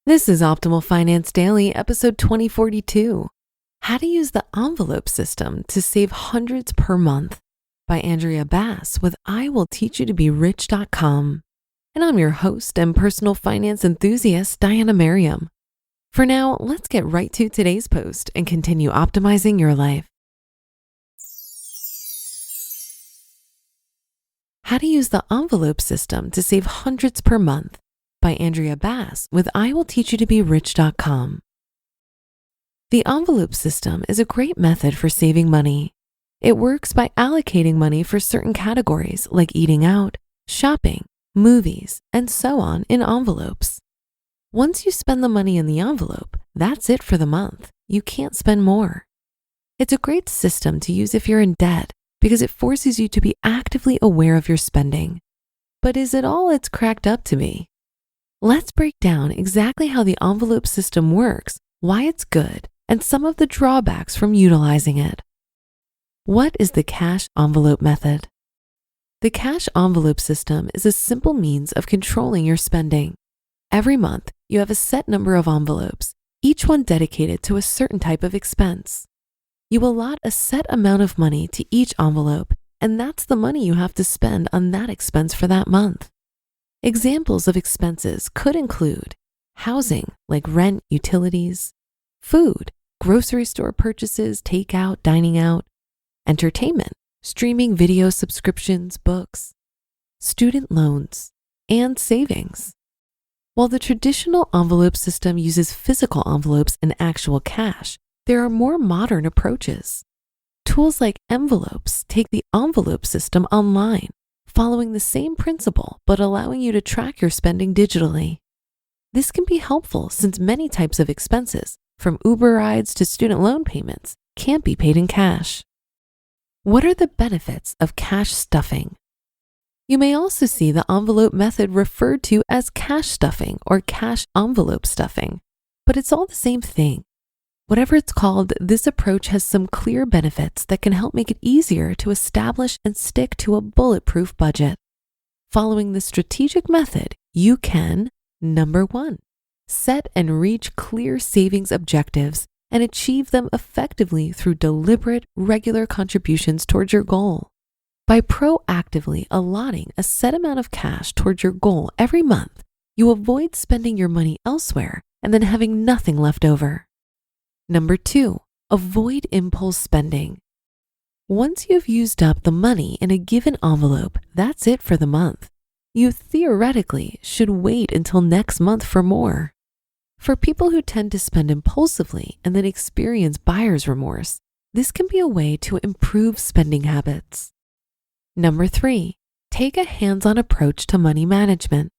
This is Optimal Finance Daily, episode 2042. How to use the envelope system to save hundreds per month by Andrea Basse with IWillTeachYouToBeRich.com. And I'm your host and personal finance enthusiast, Diana Merriam. For now, let's get right to today's post and continue optimizing your life. How to use the envelope system to save hundreds per month by Andrea Basse with IWillTeachYouToBeRich.com. The envelope system is a great method for saving money. It works by allocating money for certain categories like eating out, shopping, movies, and so on in envelopes. Once you spend the money in the envelope, that's it for the month. You can't spend more. It's a great system to use if you're in debt because it forces you to be actively aware of your spending. But is it all it's cracked up to be? Let's break down exactly how the envelope system works, why it's good, and some of the drawbacks from utilizing it. What is the cash envelope method? The cash envelope system is a simple means of controlling your spending. Every month, you have a set number of envelopes, each one dedicated to a certain type of expense. You allot a set amount of money to each envelope, and that's the money you have to spend on that expense for that month. Examples of expenses could include housing, like rent, utilities, food, grocery store purchases, takeout, dining out, entertainment, streaming video subscriptions, books, student loans, and savings. While the traditional envelope system uses physical envelopes and actual cash, there are more modern approaches. Tools like envelopes take the envelope system online, following the same principle but allowing you to track your spending digitally. This can be helpful since many types of expenses, from Uber rides to student loan payments, can't be paid in cash. What are the benefits of cash stuffing? You may also see the envelope method referred to as cash stuffing or cash envelope stuffing, but it's all the same thing. Whatever it's called, this approach has some clear benefits that can help make it easier to establish and stick to a bulletproof budget. Following the strategic method, you can, number 1, set and reach clear savings objectives and achieve them effectively through deliberate, regular contributions towards your goal. By proactively allotting a set amount of cash towards your goal every month, you avoid spending your money elsewhere and then having nothing left over. Number 2, avoid impulse spending. Once you've used up the money in a given envelope, that's it for the month. You theoretically should wait until next month for more. For people who tend to spend impulsively and then experience buyer's remorse, this can be a way to improve spending habits. Number 3, take a hands-on approach to money management.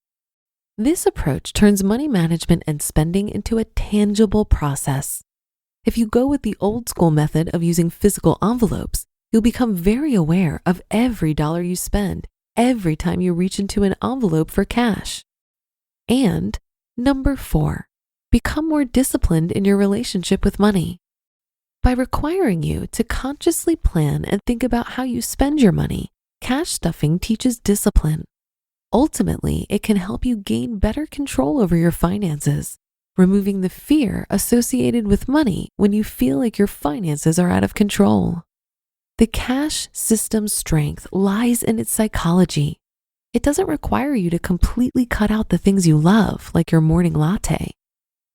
This approach turns money management and spending into a tangible process. If you go with the old school method of using physical envelopes, you'll become very aware of every dollar you spend every time you reach into an envelope for cash. And number 4, become more disciplined in your relationship with money. By requiring you to consciously plan and think about how you spend your money, cash stuffing teaches discipline. Ultimately, it can help you gain better control over your finances, removing the fear associated with money when you feel like your finances are out of control. The cash system's strength lies in its psychology. It doesn't require you to completely cut out the things you love, like your morning latte.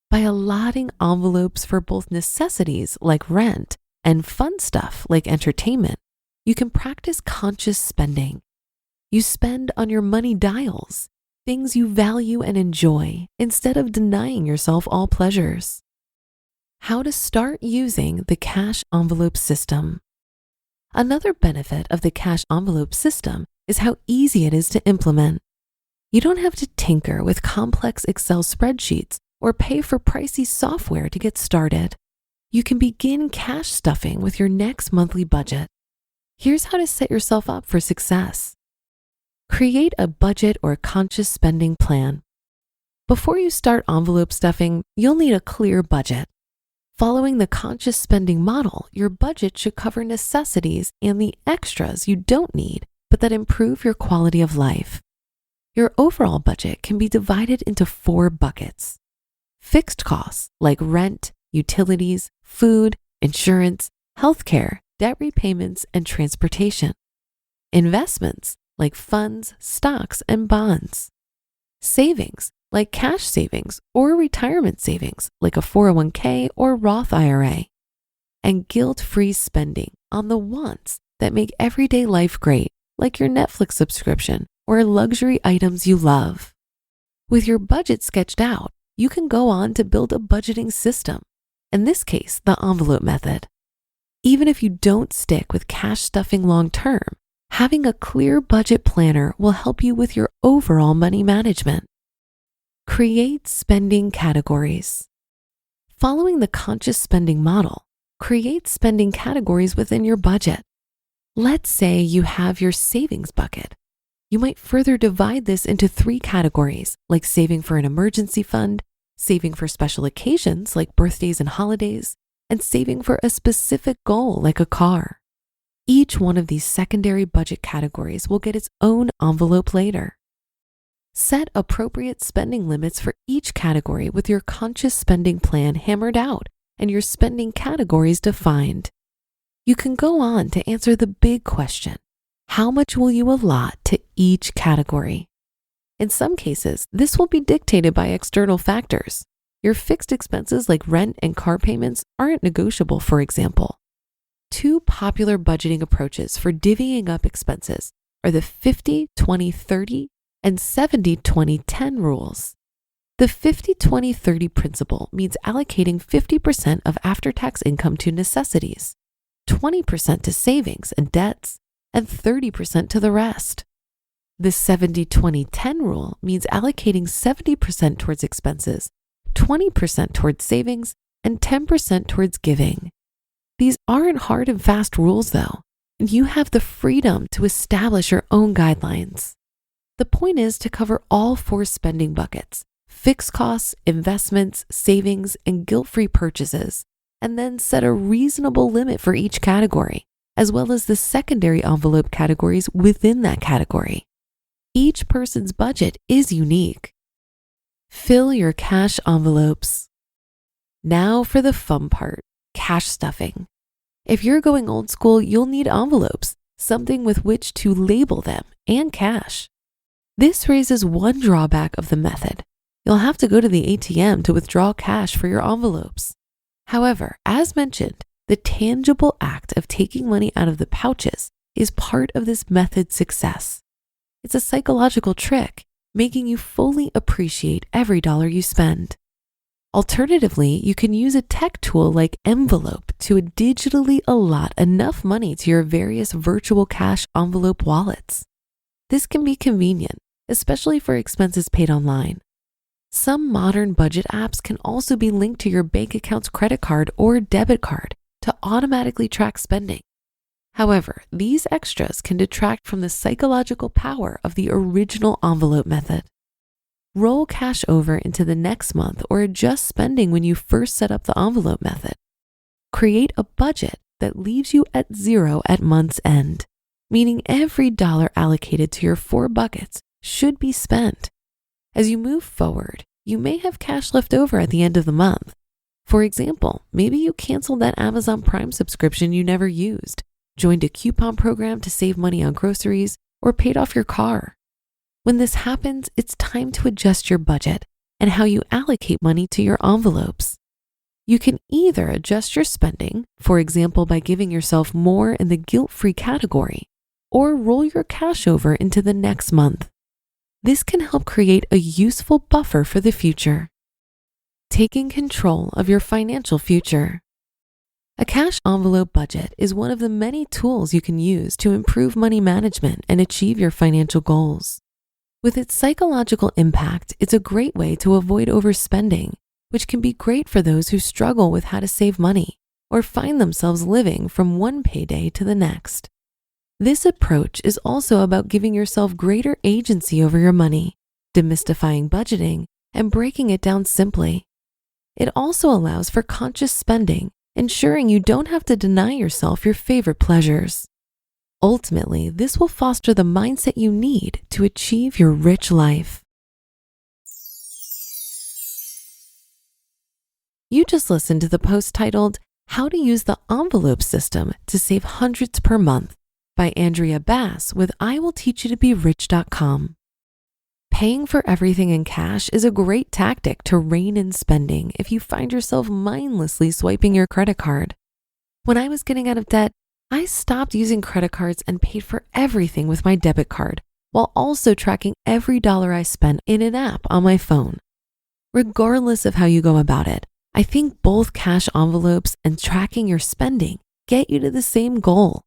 By allotting envelopes for both necessities like rent and fun stuff like entertainment, you can practice conscious spending. You spend on your money dials, things you value and enjoy, instead of denying yourself all pleasures. How to start using the cash envelope system. Another benefit of the cash envelope system is how easy it is to implement. You don't have to tinker with complex Excel spreadsheets or pay for pricey software to get started. You can begin cash stuffing with your next monthly budget. Here's how to set yourself up for success. Create a budget or conscious spending plan. Before you start envelope stuffing, you'll need a clear budget. Following the conscious spending model, your budget should cover necessities and the extras you don't need, but that improve your quality of life. Your overall budget can be divided into 4 buckets: fixed costs like rent, utilities, food, insurance, healthcare, debt repayments, and transportation. Investments like funds, stocks, and bonds. Savings like cash savings or retirement savings like a 401k or Roth IRA. And guilt-free spending on the wants that make everyday life great, like your Netflix subscription or luxury items you love. With your budget sketched out, you can go on to build a budgeting system, in this case, the envelope method. Even if you don't stick with cash stuffing long term, having a clear budget planner will help you with your overall money management. Create spending categories. Following the conscious spending model, create spending categories within your budget. Let's say you have your savings bucket. You might further divide this into 3 categories, like saving for an emergency fund, saving for special occasions like birthdays and holidays, and saving for a specific goal like a car. Each one of these secondary budget categories will get its own envelope later. Set appropriate spending limits for each category with your conscious spending plan hammered out and your spending categories defined. You can go on to answer the big question: how much will you allot to each category? In some cases, this will be dictated by external factors. Your fixed expenses like rent and car payments aren't negotiable, for example. 2 popular budgeting approaches for divvying up expenses are the 50-20-30 and 70-20-10 rules. The 50-20-30 principle means allocating 50% of after-tax income to necessities, 20% to savings and debts, and 30% to the rest. The 70-20-10 rule means allocating 70% towards expenses, 20% towards savings, and 10% towards giving. These aren't hard and fast rules though, and you have the freedom to establish your own guidelines. The point is to cover all 4 spending buckets: fixed costs, investments, savings, and guilt-free purchases, and then set a reasonable limit for each category, as well as the secondary envelope categories within that category. Each person's budget is unique. Fill your cash envelopes. Now for the fun part, cash stuffing. If you're going old school, you'll need envelopes, something with which to label them, and cash. This raises one drawback of the method. You'll have to go to the ATM to withdraw cash for your envelopes. However, as mentioned, the tangible act of taking money out of the pouches is part of this method's success. It's a psychological trick, making you fully appreciate every dollar you spend. Alternatively, you can use a tech tool like Envelope to digitally allot enough money to your various virtual cash envelope wallets. This can be convenient, especially for expenses paid online. Some modern budget apps can also be linked to your bank account's credit card or debit card to automatically track spending. However, these extras can detract from the psychological power of the original envelope method. Roll cash over into the next month or adjust spending when you first set up the envelope method. Create a budget that leaves you at 0 at month's end, meaning every dollar allocated to your 4 buckets should be spent. As you move forward, you may have cash left over at the end of the month. For example, maybe you canceled that Amazon Prime subscription you never used, joined a coupon program to save money on groceries, or paid off your car. When this happens, it's time to adjust your budget and how you allocate money to your envelopes. You can either adjust your spending, for example, by giving yourself more in the guilt-free category, or roll your cash over into the next month. This can help create a useful buffer for the future. Taking control of your financial future. A cash envelope budget is one of the many tools you can use to improve money management and achieve your financial goals. With its psychological impact, it's a great way to avoid overspending, which can be great for those who struggle with how to save money or find themselves living from one payday to the next. This approach is also about giving yourself greater agency over your money, demystifying budgeting, and breaking it down simply. It also allows for conscious spending, ensuring you don't have to deny yourself your favorite pleasures. Ultimately, this will foster the mindset you need to achieve your rich life. You just listened to the post titled, How to Use the Envelope System to Save Hundreds per Month by Andrea Basse with IWillTeachYouToBeRich.com. Paying for everything in cash is a great tactic to rein in spending if you find yourself mindlessly swiping your credit card. When I was getting out of debt, I stopped using credit cards and paid for everything with my debit card, while also tracking every dollar I spent in an app on my phone. Regardless of how you go about it, I think both cash envelopes and tracking your spending get you to the same goal.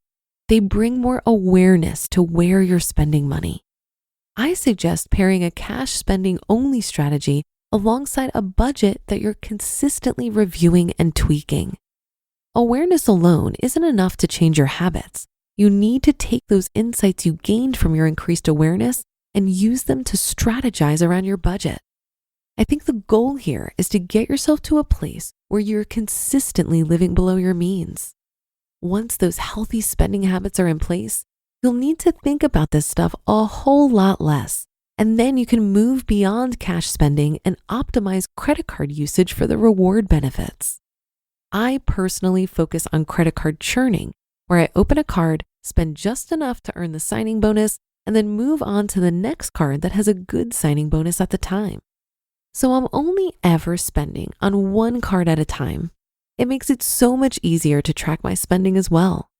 They bring more awareness to where you're spending money. I suggest pairing a cash spending only strategy alongside a budget that you're consistently reviewing and tweaking. Awareness alone isn't enough to change your habits. You need to take those insights you gained from your increased awareness and use them to strategize around your budget. I think the goal here is to get yourself to a place where you're consistently living below your means. Once those healthy spending habits are in place, you'll need to think about this stuff a whole lot less, and then you can move beyond cash spending and optimize credit card usage for the reward benefits. I personally focus on credit card churning, where I open a card, spend just enough to earn the signing bonus, and then move on to the next card that has a good signing bonus at the time. So I'm only ever spending on one card at a time. It makes it so much easier to track my spending as well.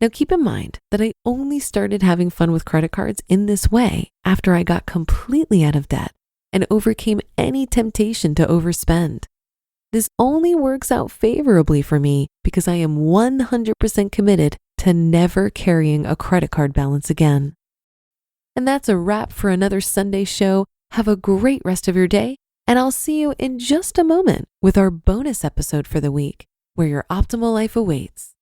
Now keep in mind that I only started having fun with credit cards in this way after I got completely out of debt and overcame any temptation to overspend. This only works out favorably for me because I am 100% committed to never carrying a credit card balance again. And that's a wrap for another Sunday show. Have a great rest of your day, and I'll see you in just a moment with our bonus episode for the week, where your optimal life awaits.